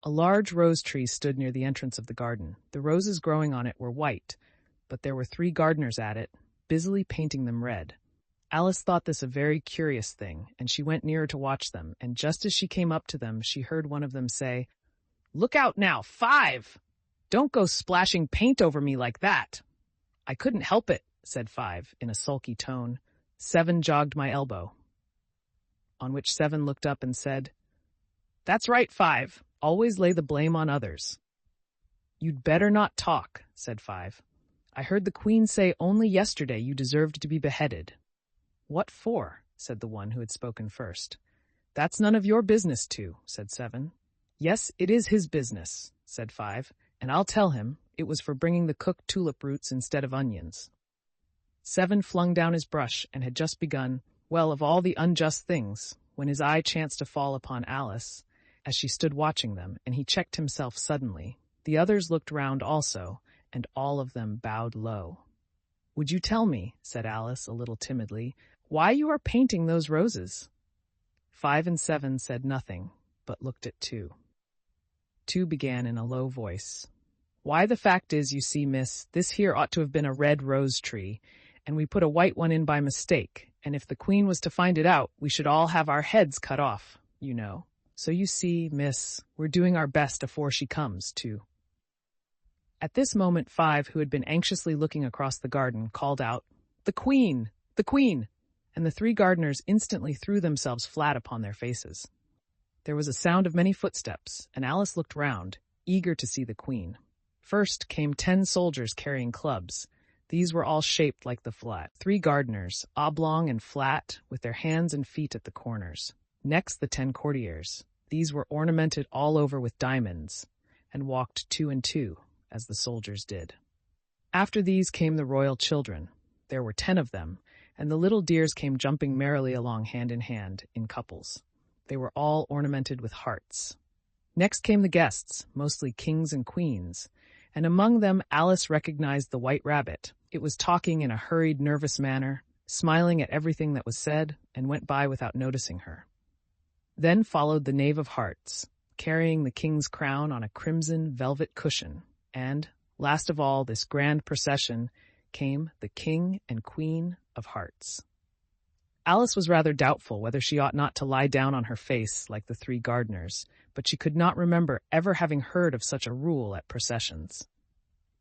A large rose tree stood near the entrance of the garden. The roses growing on it were white, but there were 3 gardeners at it, busily painting them red. Alice thought this a very curious thing, and she went nearer to watch them, and just as she came up to them, she heard one of them say, "Look out now, 5! Don't go splashing paint over me like that." "I couldn't help it," said 5, in a sulky tone. 7 jogged my elbow. On which 7 looked up and said, "That's right, 5. Always lay the blame on others." "You'd better not talk," said 5. "I heard the Queen say only yesterday you deserved to be beheaded." "What for?" said the one who had spoken first. "That's none of your business too," said 7. "Yes, it is his business," said 5, "and I'll tell him it was for bringing the cooked tulip roots instead of onions." 7 flung down his brush and had just begun, well, of all the unjust things, when his eye chanced to fall upon Alice, as she stood watching them, and he checked himself suddenly. The others looked round also, and all of them bowed low. "Would you tell me," said Alice a little timidly, "why you are painting those roses?" 5 and 7 said nothing, but looked at 2. 2 began in a low voice. "Why, the fact is, you see, miss, this here ought to have been a red rose tree, and we put a white one in by mistake, and if the Queen was to find it out, we should all have our heads cut off, you know. So you see, miss, we're doing our best afore she comes, too." At this moment 5, who had been anxiously looking across the garden, called out, "The Queen! The Queen!" and the 3 gardeners instantly threw themselves flat upon their faces. There was a sound of many footsteps, and Alice looked round, eager to see the Queen. First came 10 soldiers carrying clubs. These were all shaped like the flat. 3 gardeners, oblong and flat, with their hands and feet at the corners. Next the 10 courtiers. These were ornamented all over with diamonds, and walked 2 and 2, as the soldiers did. After these came the royal children. There were 10 of them, and the little dears came jumping merrily along hand in hand, in couples. They were all ornamented with hearts. Next came the guests, mostly kings and queens, and among them Alice recognized the White Rabbit. It was talking in a hurried, nervous manner, smiling at everything that was said, and went by without noticing her. Then followed the Knave of Hearts, carrying the king's crown on a crimson velvet cushion, and, last of all this grand procession, came the King and Queen of Hearts. Alice was rather doubtful whether she ought not to lie down on her face like the 3 gardeners, but she could not remember ever having heard of such a rule at processions.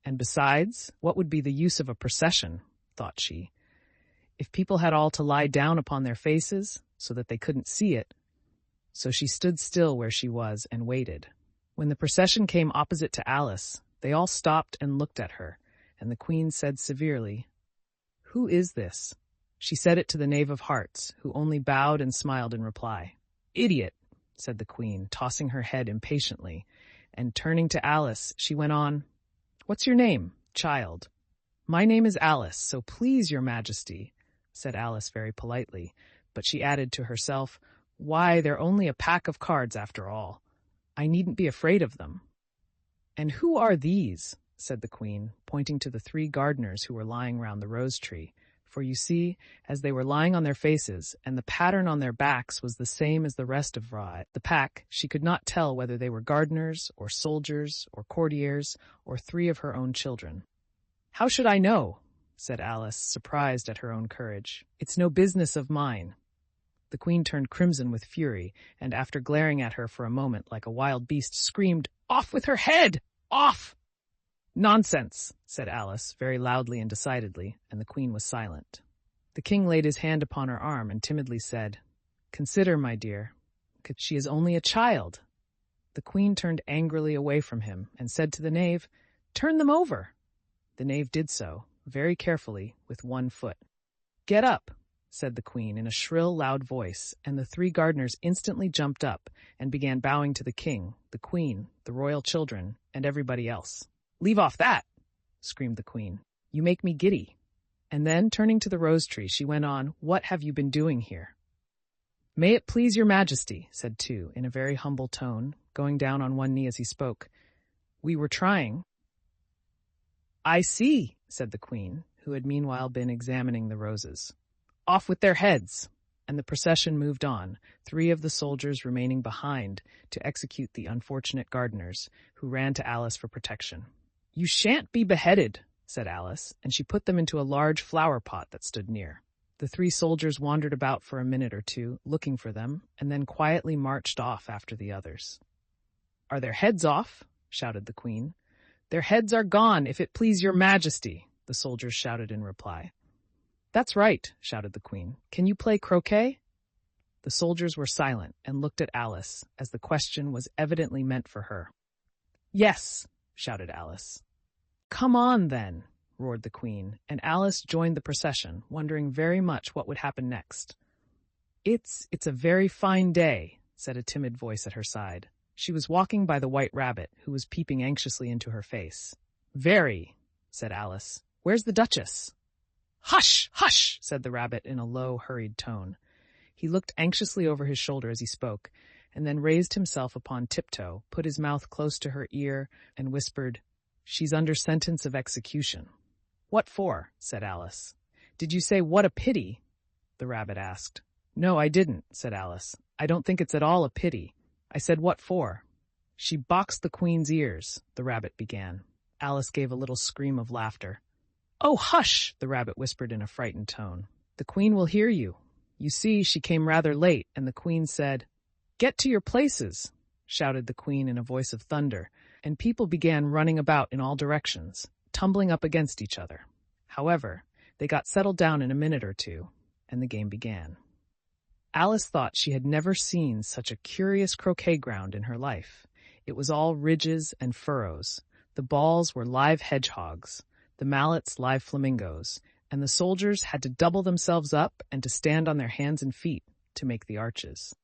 And besides, what would be the use of a procession, thought she, if people had all to lie down upon their faces so that they couldn't see it? So she stood still where she was and waited. When the procession came opposite to Alice, they all stopped and looked at her, and the Queen said severely, "Who is this?" She said it to the Knave of Hearts, who only bowed and smiled in reply. "Idiot," said the Queen, tossing her head impatiently, and turning to Alice, she went on, "What's your name, child?" "My name is Alice, so please your Majesty," said Alice very politely, but she added to herself, "Why, they're only a pack of cards after all. I needn't be afraid of them." "And who are these?" said the Queen, pointing to the 3 gardeners who were lying round the rose tree, for you see, as they were lying on their faces, and the pattern on their backs was the same as the rest of the pack, she could not tell whether they were gardeners, or soldiers, or courtiers, or 3 of her own children. "How should I know?" said Alice, surprised at her own courage. "It's no business of mine." The Queen turned crimson with fury, and after glaring at her for a moment like a wild beast, screamed, "Off with her head! Off!" "Nonsense," said Alice, very loudly and decidedly, and the Queen was silent. The King laid his hand upon her arm and timidly said, "Consider, my dear, she is only a child." The Queen turned angrily away from him and said to the Knave, "Turn them over." The Knave did so, very carefully, with 1 foot. "Get up," said the Queen in a shrill, loud voice, and the 3 gardeners instantly jumped up and began bowing to the King, the Queen, the royal children, and everybody else. "Leave off that!" screamed the Queen. "You make me giddy." And then, turning to the rose tree, she went on, "What have you been doing here?" "May it please your Majesty," said 2, in a very humble tone, going down on one knee as he spoke. "We were trying—" "I see," said the Queen, who had meanwhile been examining the roses. "Off with their heads." and the procession moved on, 3 of the soldiers remaining behind to execute the unfortunate gardeners, who ran to Alice for protection. "You shan't be beheaded," said Alice, and she put them into a large flower pot that stood near. The 3 soldiers wandered about for a minute or two, looking for them, and then quietly marched off after the others. "Are their heads off?" shouted the queen. "Their heads are gone, if it please your majesty," the soldiers shouted in reply. "That's right," shouted the queen. "Can you play croquet?" The soldiers were silent and looked at Alice, as the question was evidently meant for her. "Yes," shouted Alice. "Come on, then," roared the queen, and Alice joined the procession, wondering very much what would happen next. It's a very fine day," said a timid voice at her side. She was walking by the White Rabbit, who was peeping anxiously into her face. "Very," said Alice. "Where's the Duchess?" "Hush, hush," said the rabbit in a low, hurried tone. He looked anxiously over his shoulder as he spoke, and then raised himself upon tiptoe, put his mouth close to her ear, and whispered, "She's under sentence of execution." "What for?" said Alice. "Did you say 'what a pity'?" the rabbit asked. "No, I didn't," said Alice. "I don't think it's at all a pity. I said what for." "She boxed the queen's ears," the rabbit began. Alice gave a little scream of laughter. "Oh, hush!" the rabbit whispered in a frightened tone. "The queen will hear you. You see, she came rather late, and the queen said—" "Get to your places!" shouted the queen in a voice of thunder, and people began running about in all directions, tumbling up against each other. However, they got settled down in a minute or two, and the game began. Alice thought she had never seen such a curious croquet ground in her life. It was all ridges and furrows. The balls were live hedgehogs, the mallets live flamingos, and the soldiers had to double themselves up and to stand on their hands and feet to make the arches.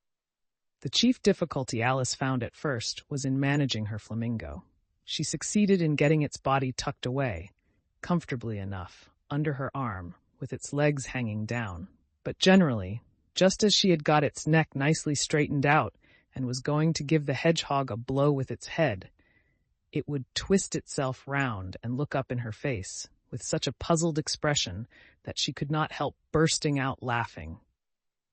The chief difficulty Alice found at first was in managing her flamingo. She succeeded in getting its body tucked away, comfortably enough, under her arm, with its legs hanging down. But generally, just as she had got its neck nicely straightened out and was going to give the hedgehog a blow with its head, it would twist itself round and look up in her face with such a puzzled expression that she could not help bursting out laughing.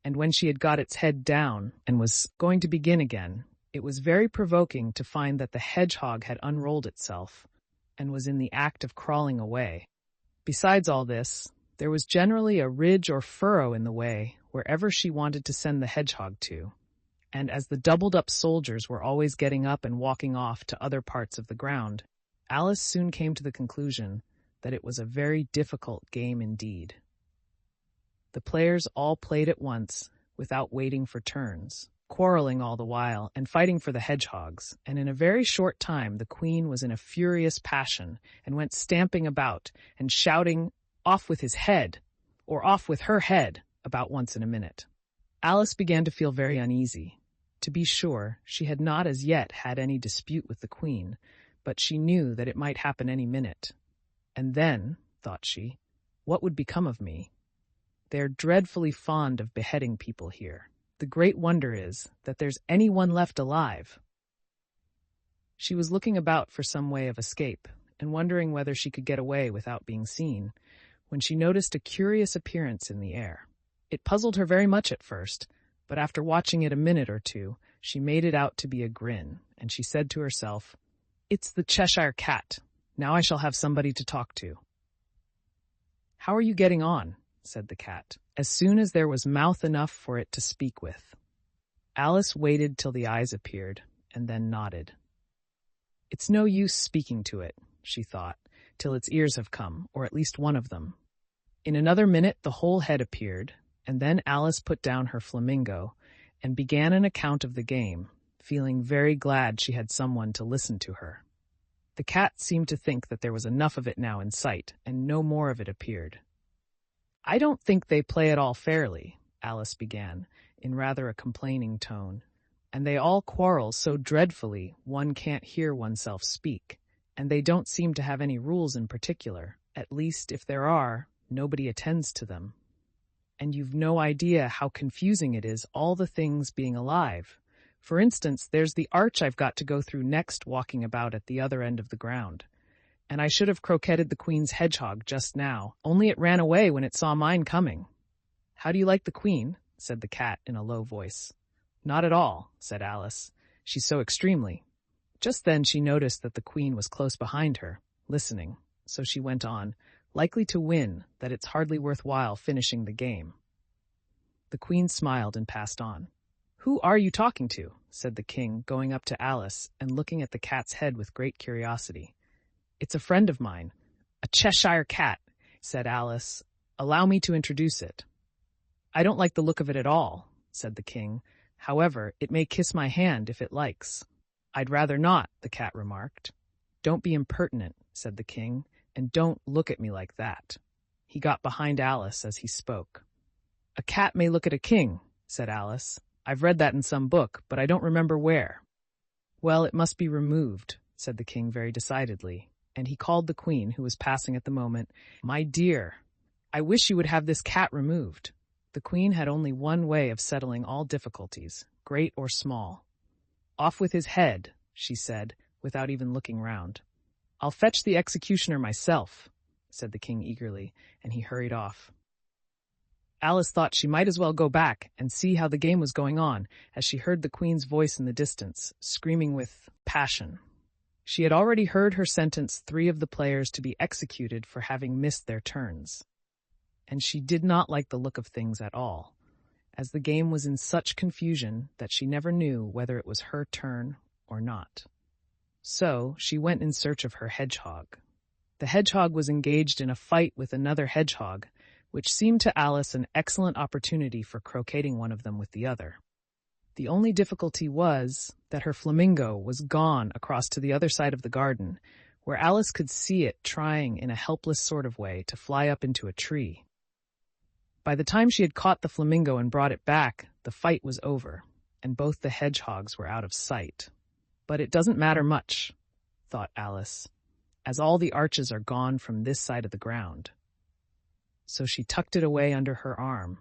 And when she had got its head down and was going to begin again, it was very provoking to find that the hedgehog had unrolled itself and was in the act of crawling away. Besides all this, there was generally a ridge or furrow in the way wherever she wanted to send the hedgehog to, and as the doubled-up soldiers were always getting up and walking off to other parts of the ground, Alice soon came to the conclusion that it was a very difficult game indeed. The players all played at once, without waiting for turns, quarreling all the while and fighting for the hedgehogs, and in a very short time the queen was in a furious passion and went stamping about and shouting, "Off with his head," or "Off with her head," about once in a minute. Alice began to feel very uneasy. To be sure, she had not as yet had any dispute with the queen, but she knew that it might happen any minute. And then, thought she, what would become of me? They're dreadfully fond of beheading people here. The great wonder is that there's anyone left alive. She was looking about for some way of escape and wondering whether she could get away without being seen, when she noticed a curious appearance in the air. It puzzled her very much at first, but after watching it a minute or two, she made it out to be a grin, and she said to herself, "It's the Cheshire Cat. Now I shall have somebody to talk to." "How are you getting on?" said the cat, as soon as there was mouth enough for it to speak with. Alice waited till the eyes appeared, and then nodded. "It's no use speaking to it," she thought, "till its ears have come, or at least one of them." In another minute the whole head appeared, and then Alice put down her flamingo and began an account of the game, feeling very glad she had someone to listen to her. The cat seemed to think that there was enough of it now in sight, and no more of it appeared. "I don't think they play at all fairly," Alice began, in rather a complaining tone, "and they all quarrel so dreadfully one can't hear oneself speak, and they don't seem to have any rules in particular. At least, if there are, nobody attends to them. And you've no idea how confusing it is, all the things being alive. For instance, there's the arch I've got to go through next, walking about at the other end of the ground. And I should have croqueted the queen's hedgehog just now, only it ran away when it saw mine coming." "How do you like the queen?" said the cat in a low voice. "Not at all," said Alice. "She's so extremely." Just then she noticed that the queen was close behind her, listening, so she went on, "Likely to win, that it's hardly worthwhile finishing the game." The queen smiled and passed on. "Who are you talking to?" said the king, going up to Alice and looking at the cat's head with great curiosity. "It's a friend of mine, a Cheshire cat," said Alice. "Allow me to introduce it." "I don't like the look of it at all," said the king. "However, it may kiss my hand if it likes." "I'd rather not," the cat remarked. "Don't be impertinent," said the king, "and don't look at me like that." He got behind Alice as he spoke. "A cat may look at a king," said Alice. "I've read that in some book, but I don't remember where." "Well, it must be removed," said the king very decidedly, and he called the queen, who was passing at the moment. "My dear, I wish you would have this cat removed." The queen had only one way of settling all difficulties, great or small. "Off with his head," she said, without even looking round. "I'll fetch the executioner myself," said the king eagerly, and he hurried off. Alice thought she might as well go back and see how the game was going on, as she heard the queen's voice in the distance, screaming with passion. She had already heard her sentence 3 of the players to be executed for having missed their turns. And she did not like the look of things at all, as the game was in such confusion that she never knew whether it was her turn or not. So she went in search of her hedgehog. The hedgehog was engaged in a fight with another hedgehog, which seemed to Alice an excellent opportunity for croqueting one of them with the other. The only difficulty was that her flamingo was gone across to the other side of the garden, where Alice could see it trying in a helpless sort of way to fly up into a tree. By the time she had caught the flamingo and brought it back, the fight was over, and both the hedgehogs were out of sight. "But it doesn't matter much," thought Alice, "as all the arches are gone from this side of the ground." So she tucked it away under her arm,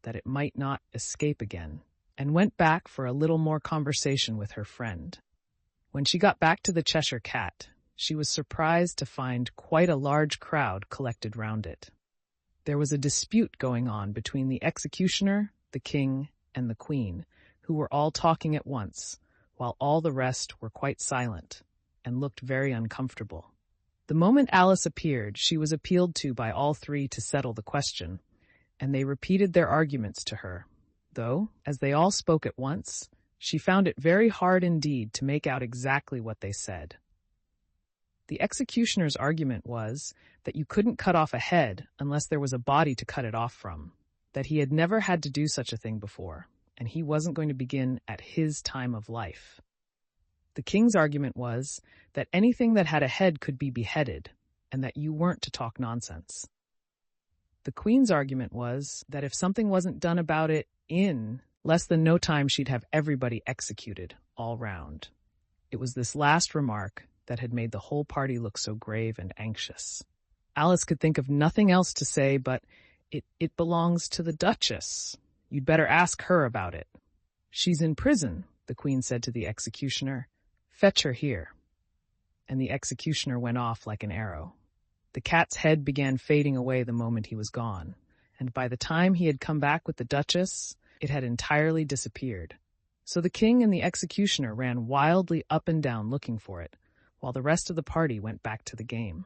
that it might not escape again, and went back for a little more conversation with her friend. When she got back to the Cheshire Cat, she was surprised to find quite a large crowd collected round it. There was a dispute going on between the executioner, the king, and the queen, who were all talking at once, while all the rest were quite silent and looked very uncomfortable. The moment Alice appeared, she was appealed to by all 3 to settle the question, and they repeated their arguments to her, though, as they all spoke at once, she found it very hard indeed to make out exactly what they said. The executioner's argument was that you couldn't cut off a head unless there was a body to cut it off from, that he had never had to do such a thing before, and he wasn't going to begin at his time of life. The king's argument was that anything that had a head could be beheaded, and that you weren't to talk nonsense. The queen's argument was that if something wasn't done about it in less than no time, she'd have everybody executed all round. It was this last remark that had made the whole party look so grave and anxious. Alice could think of nothing else to say but, It belongs to the Duchess. You'd better ask her about it." "She's in prison," the queen said to the executioner. "Fetch her here." And the executioner went off like an arrow. The cat's head began fading away the moment he was gone, and by the time he had come back with the Duchess, it had entirely disappeared. So the king and the executioner ran wildly up and down looking for it, while the rest of the party went back to the game.